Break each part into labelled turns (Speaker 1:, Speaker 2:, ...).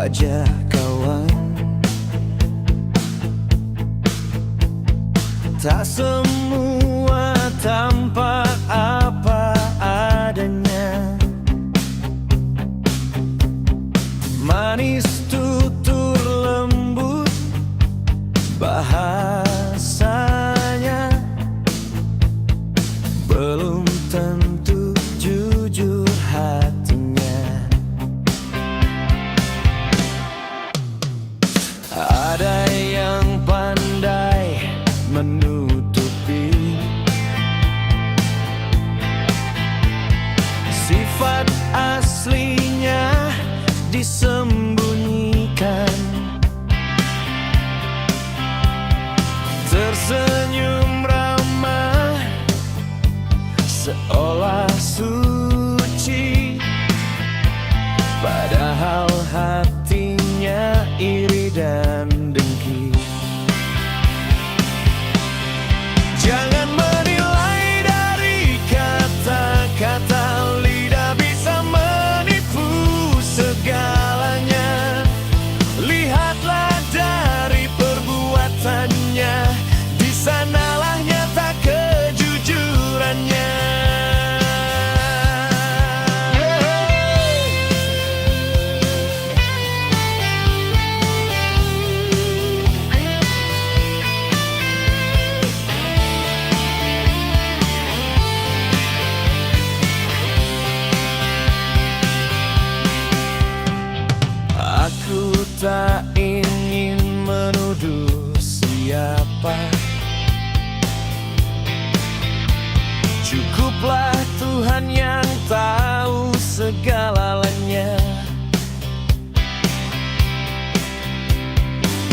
Speaker 1: wajah kawan. Tak semua tampak apa adanya, manis tutur lembut bahasanya, belum tentu jujur hatinya. Ada yang pandai menutupi sifat aslinya, disembunyikan. Tersenyum ramah seolah suci, padahal hatinya iri dan dengki. Jangan menilai dari kata-kata, lidah bisa menipu segalanya. Lihatlah dari perbuatannya, di sanalah nyata kejujurannya. Aku tak ingin menuduh siapa, cukuplah Tuhan yang tahu segalanya.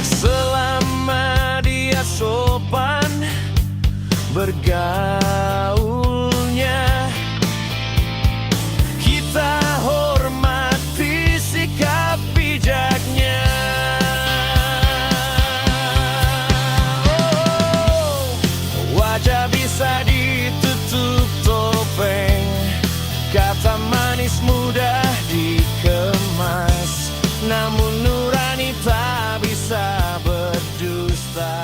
Speaker 1: Selama dia sopan bergaulnya, kita hormati sikap bijaknya. Wajah bisa ditutup topeng, kata manis mudah dikemas, namun nurani tak bisa berdusta.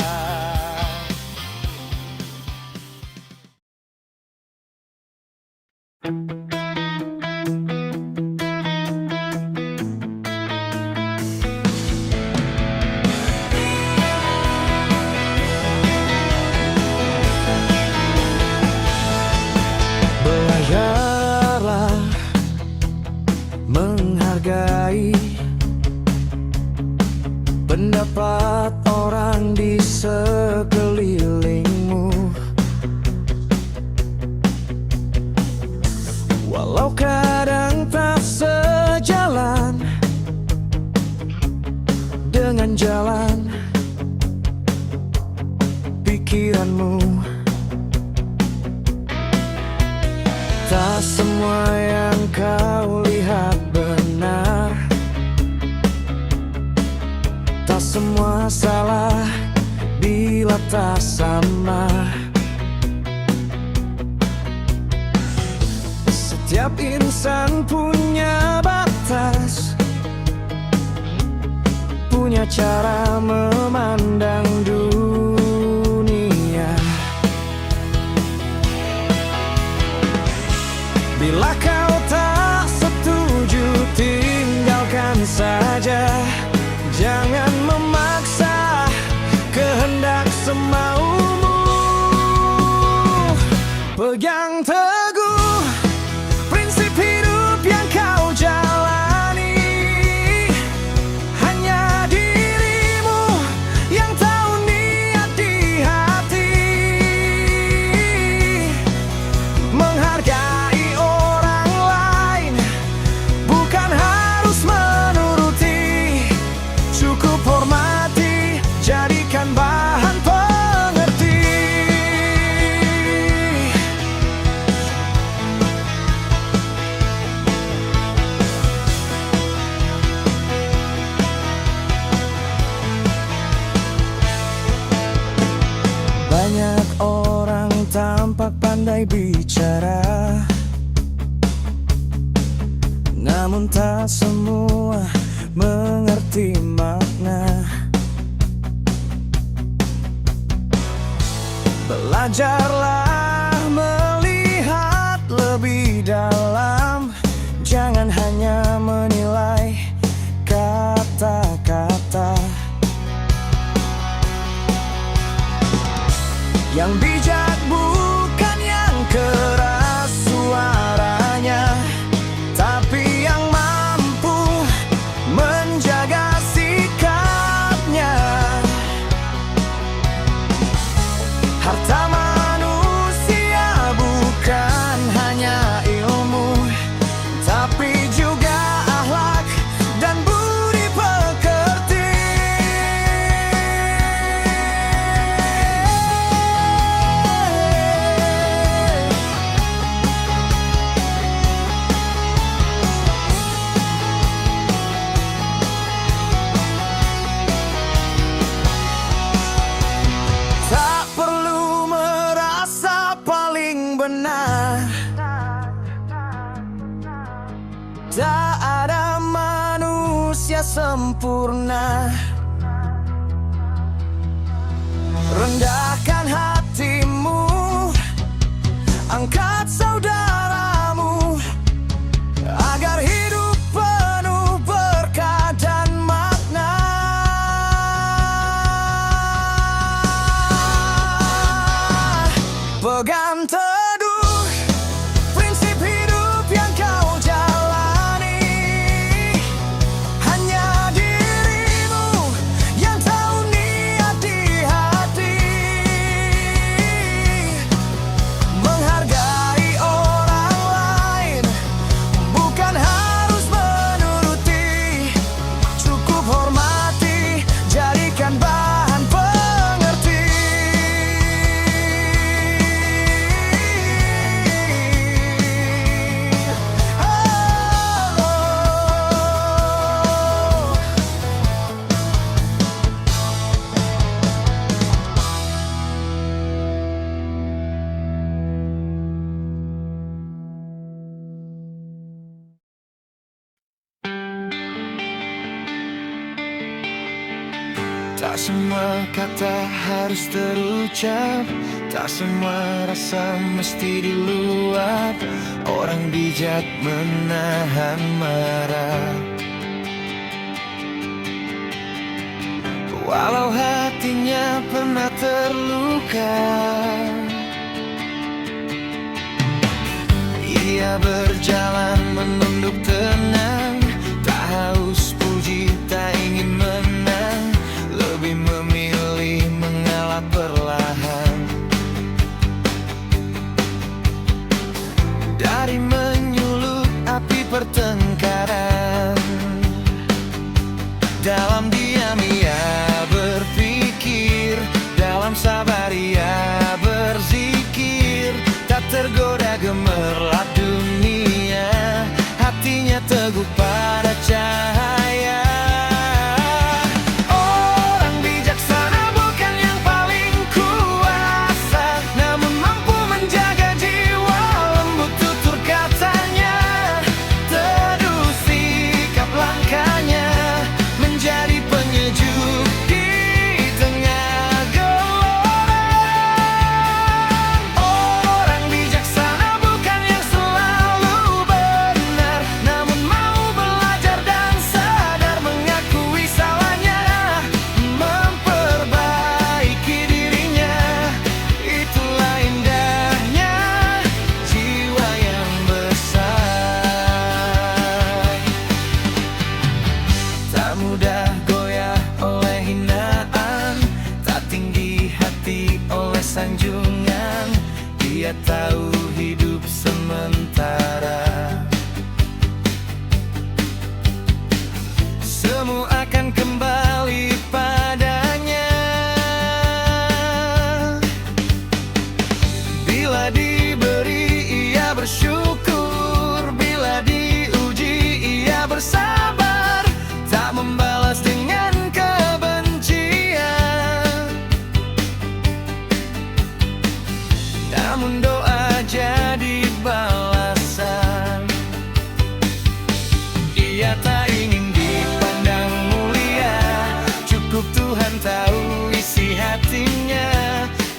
Speaker 1: Belajarlah menghargai pendapat orang di sekelilingmu, walau kadang tak sejalan dengan jalan pikiranmu. Tak semua yang kau lihat benar, tak semua salah bila tak sama. Setiap insan punya batas, punya cara memandang dunia. Bila kau tak setuju, tinggalkan saja. Jangan memaksa kehendak semaumu. Pegang teguh prinsip hidup yang kau jalani. Hanya dirimu yang tahu niat di hati. Menghargai orang lain bukan harus menuruti, cukup hormati, jadikan bahan pengerti. Banyak orang tampak pandai bicara, namun tak semua mengerti makna. Belajarlah melihat lebih dalam, jangan hanya menilai kata-kata. Yang bijak bukan yang keras suaranya, tapi yang mampu menjaga sikapnya. Harta manusia bukan hanya ilmu, tapi juga akhlak dan budi pekerti. Tak perlu merasa paling benar, tak ada manusia sempurna. Rendahkan hatimu, angkat saudaramu, agar hidup penuh berkah dan makna. Pegang teduh prinsip hidup yang kau jalani. Hanya dirimu yang tahu niat di hati. Menghargai orang lain bukan harus menuruti, cukup hormati, jadikan bahan pengerti. Tak semua kata harus terucap, tak semua rasa mesti diluap. Orang bijak menahan marah, walau hatinya pernah terluka. Ia berjalan menunduk tenang, tak haus puji, tak ingin menang, lebih memilih mengalah perlahan. Dari menyulut api pertengkaran, dalam diam ia berpikir, dalam sabar ia berzikir. Tak tergoda gemerlap dunia, hatinya teguh pada cahaya. Orang bijaksana bukan yang paling kuasa, namun mampu menjaga jiwa, lembut tutur katanya, teduh sikap langkahnya, menjadi penyejuk di tengah gelora. Orang bijaksana bukan yang selalu benar, namun mau belajar dan sadar mengakui salahnya, memperbaiki dirinya. Itulah indahnya jiwa yang besar. Tak mudah goyah oleh hinaan, tak tinggi hati oleh sanjungan. Dia tahu hidup sementara, semua akan kembali padanya. Bila diberi ia bersyukur, bila diuji ia bersabar, tak membalas dengan kebencian. Namun doa jadi Tuhan tahu isi hatinya.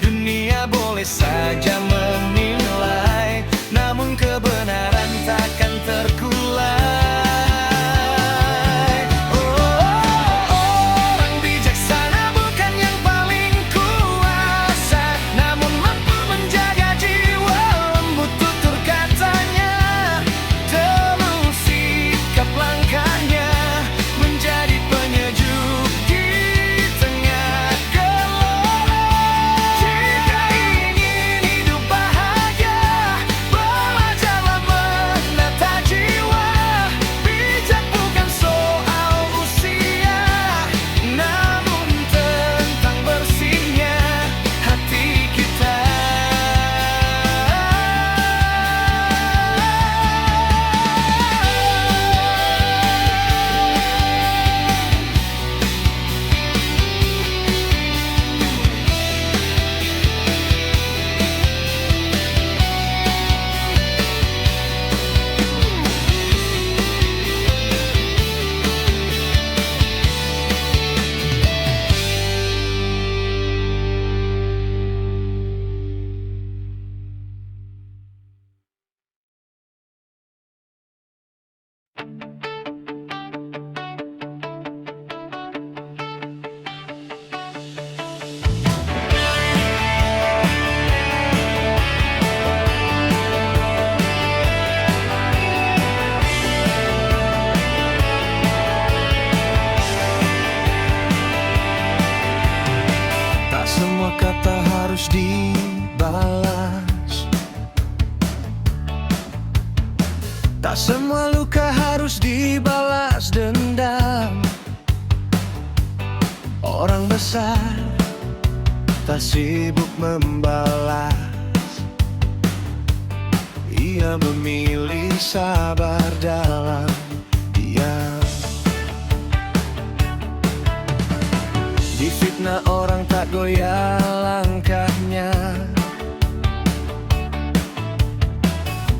Speaker 1: Dunia boleh saja menilai, namun kebenaran takkan terkulai. Orang bijaksana bukan yang paling kuasa, namun mampu menjaga jiwa lembut tutur katanya. Teluh sikap langkahnya menjadi penyejuk di tengah gelora. Jika ingin hidup bahagia, belajarlah menata jiwa. Bijak bukan soal usia, namun tentang bersihnya hati kita. Tak semua kata harus dibalas, tak semua luka harus dibalas dendam. Orang besar tak sibuk membalas, ia memilih sabar dalam diam. Difitnah orang tak goyah langkahnya,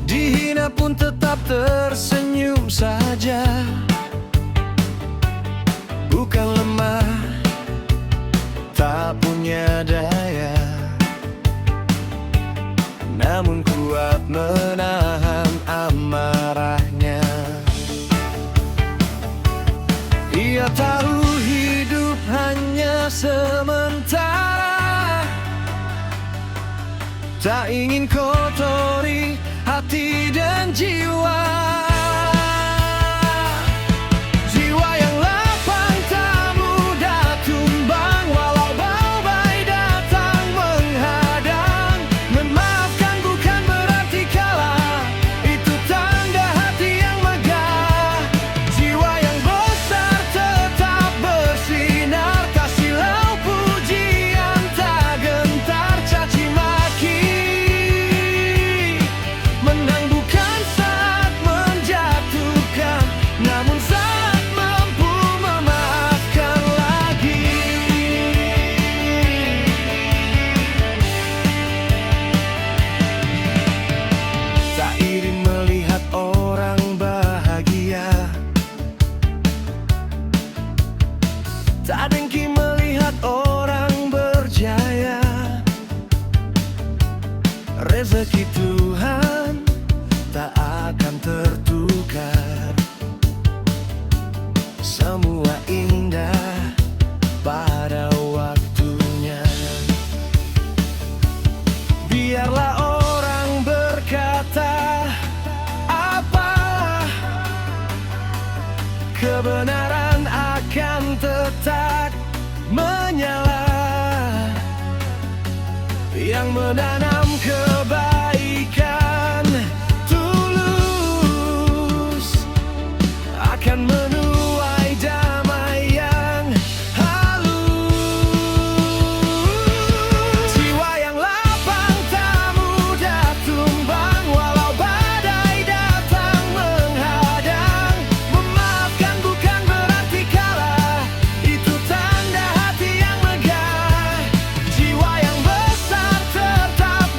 Speaker 1: dihina pun tetap tersenyum saja. Bukan lemah, tak punya daya, namun kuat menahan amarahnya. Ia tahu hidup hanya sementara, tak ingin kotori hati dan jiwa. Jiwa yang lapang tak mudah tumbang, walau badai datang menghadang. Memaafkan bukan berarti kalah, itu tanda hati yang megah. Jiwa yang besar tetap bersinar, tak silau pujian, tak gentar caci maki. Menang bukan saat menjatuhkan, namun saat mampu memaafkan lagi. Tak iri melihat orang bahagia, tak dengki melihat orang berjaya. Rezeki Tuhan tak akan tertukar, semua indah pada waktunya. Biarlah orang berkata apa, kebenaran akan tetap menyala. Yang menanam kebaikan tulus akan menuai damai yang halus. Jiwa yang lapang tak mudah tumbang, walau badai datang menghadang. Memaafkan bukan berarti kalah, itu tanda hati yang megah. Jiwa yang besar tetap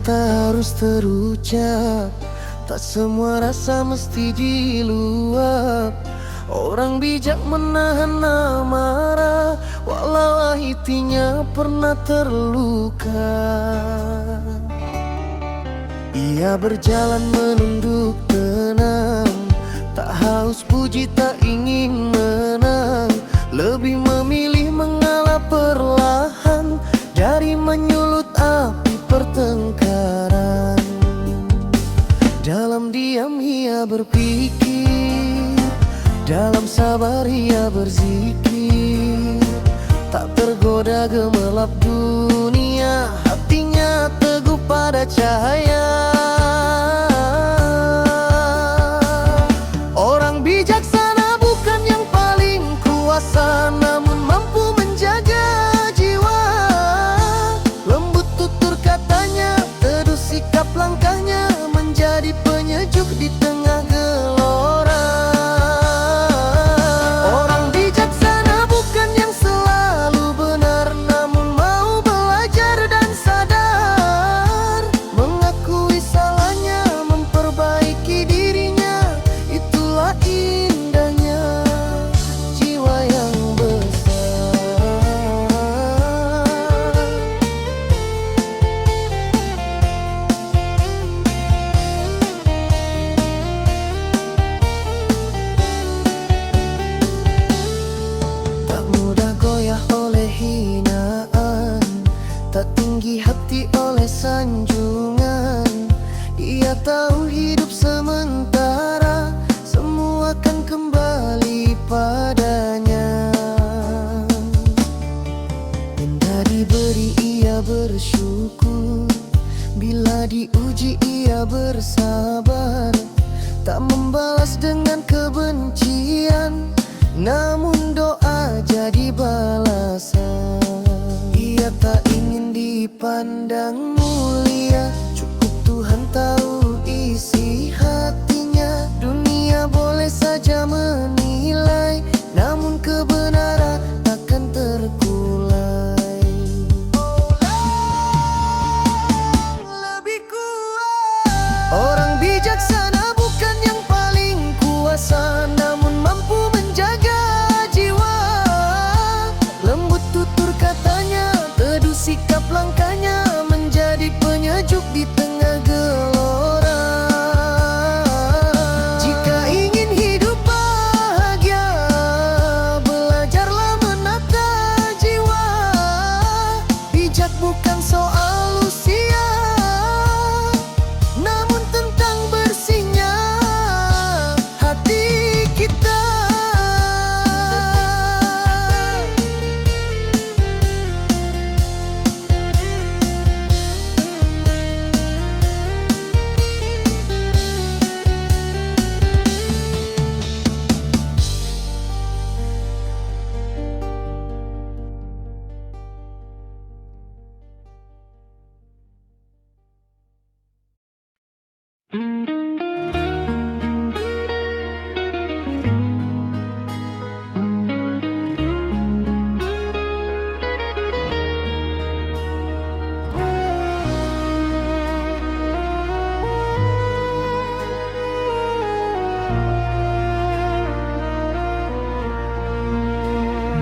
Speaker 2: kata harus terucap, tak semua rasa mesti diluap. Orang bijak menahan amarah, walau hatinya pernah terluka. Ia berjalan menunduk tenang, tak haus puji, tak ingin menang. Lebih memilih mengalah perlahan dari menyulut api pertengkaran. Dalam diam ia berpikir, dalam sabar ia berzikir. Tak tergoda gemerlap dunia, hatinya teguh pada cahaya. Orang bijaksana bukan yang paling kuasa, namun mampu menjaga jiwa. Lembut tutur katanya, teduh sikap langkahnya, menjadi penyejuk di tengah gelora. Orang bijaksana bukan yang selalu benar, namun mau belajar dan sadar. Mengakui salahnya, memperbaiki dirinya, itulah indahnya jiwa yang besar. Tak mudah goyah oleh hinaan, tak tinggi hati oleh sanjungan. Ia tahu hidup sementara, semua akan kembali padanya. Benda diberi ia bersyukur, bila diuji ia bersabar. Tak membalas dengan kebencian, namun doa jadi balasan. Ia tak ingin dipandang mulia, cukup Tuhan tahu isi hatinya. Dunia boleh saja menilai, namun kebenaran takkan terkulai. Lebih kuat. Orang bijaksana bukan yang paling kuasa, namun mampu menjaga jiwa. Lembut tutur katanya, teduh sikap langkahnya, menjadi penyejuk di tengah gelora. Jika ingin hidup bahagia, belajarlah menata jiwa. Bijak bukan soal usia, namun tentang bersihnya hati kita.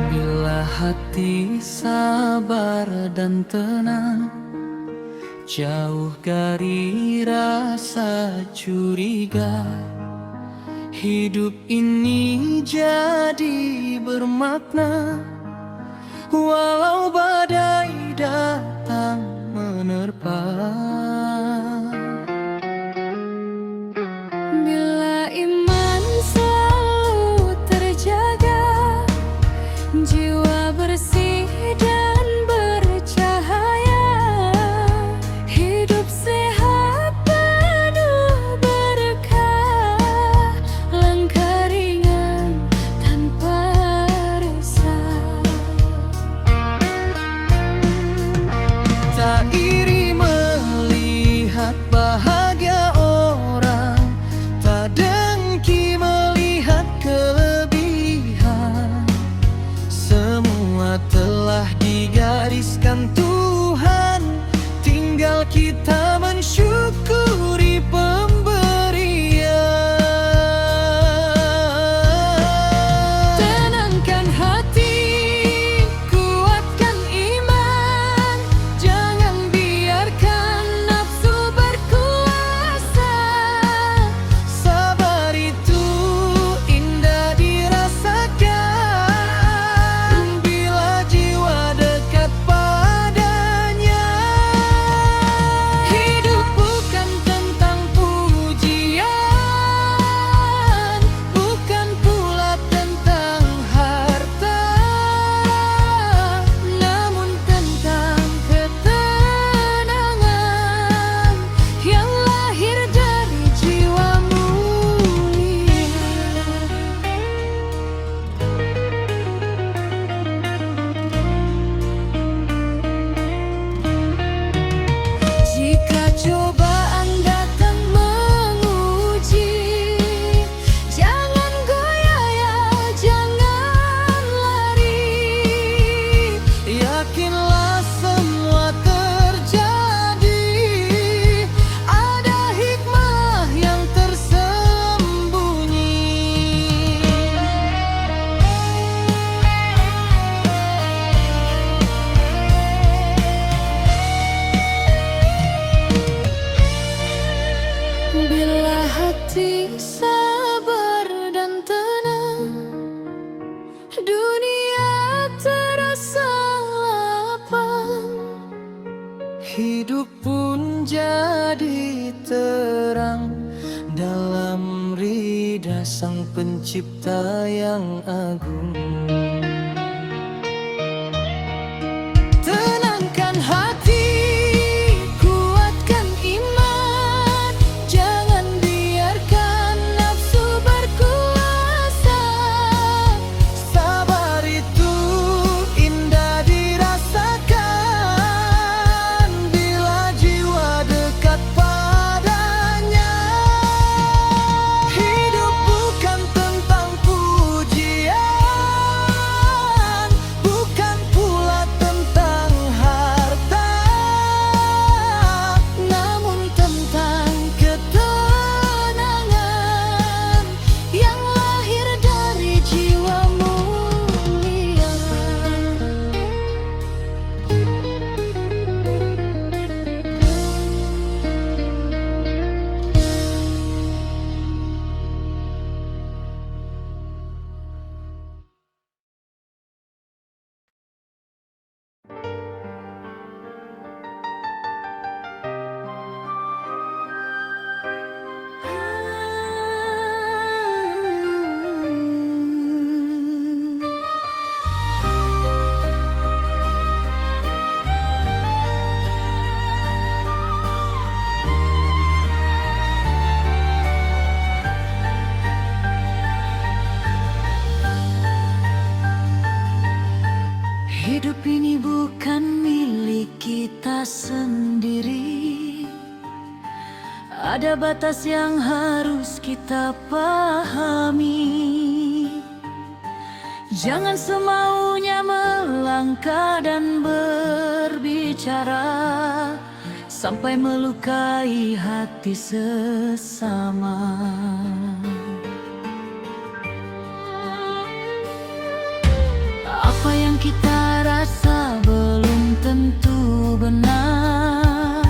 Speaker 1: Bila hati sabar dan tenang, jauh dari rasa curiga, hidup ini jadi bermakna. Walau badai datang menerpa,
Speaker 3: bila iman selalu terjaga, jiwa bersih dan bercahaya, hidup sehat penuh berkah, langkah ringan tanpa resah.
Speaker 1: tak iri melihat
Speaker 3: kasih, sabar dan tenang. Dunia terasa lapang,
Speaker 1: Hidup pun jadi terang dalam ridha Sang Pencipta yang agung. Tenangkan hati, kuatkan iman, jangan biarkan nafsu berkuasa.
Speaker 2: Sabar itu indah dirasakan bila jiwa dekat padanya.
Speaker 1: Hidup bukan tentang pujian, bukan pula tentang harta,
Speaker 3: namun tentang ketenangan yang lahir dari jiwa mulia. Hidup ini bukan milik kita sendiri. Ada batas yang harus kita pahami. Jangan semaunya melangkah dan berbicara sampai melukai hati sesama. Apa yang kita rasa belum tentu benar.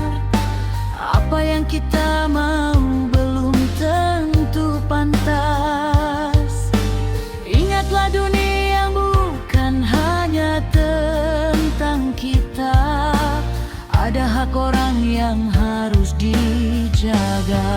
Speaker 3: Apa yang kita mau belum tentu pantas. Ingatlah dunia bukan hanya tentang kita. Ada hak orang yang harus dijaga.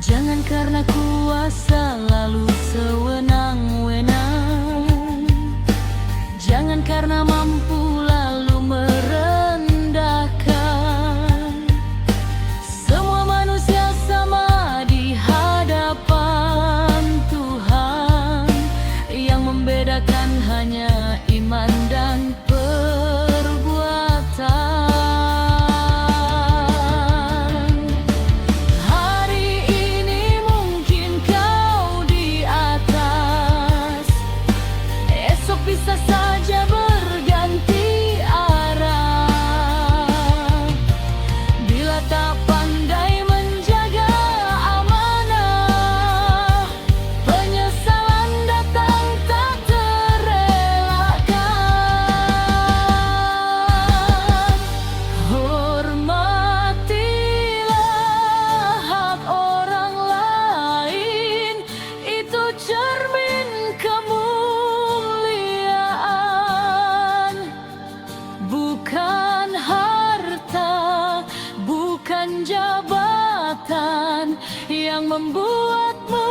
Speaker 3: Jangan karena kuasa lalu sewenang-wenang. Jangan karena mampu lalu merendahkan. Semua manusia sama di hadapan Tuhan. Yang membedakan hanya iman dan perbuatan. Hari ini mungkin kau di atas. dan jabatan yang membuatmu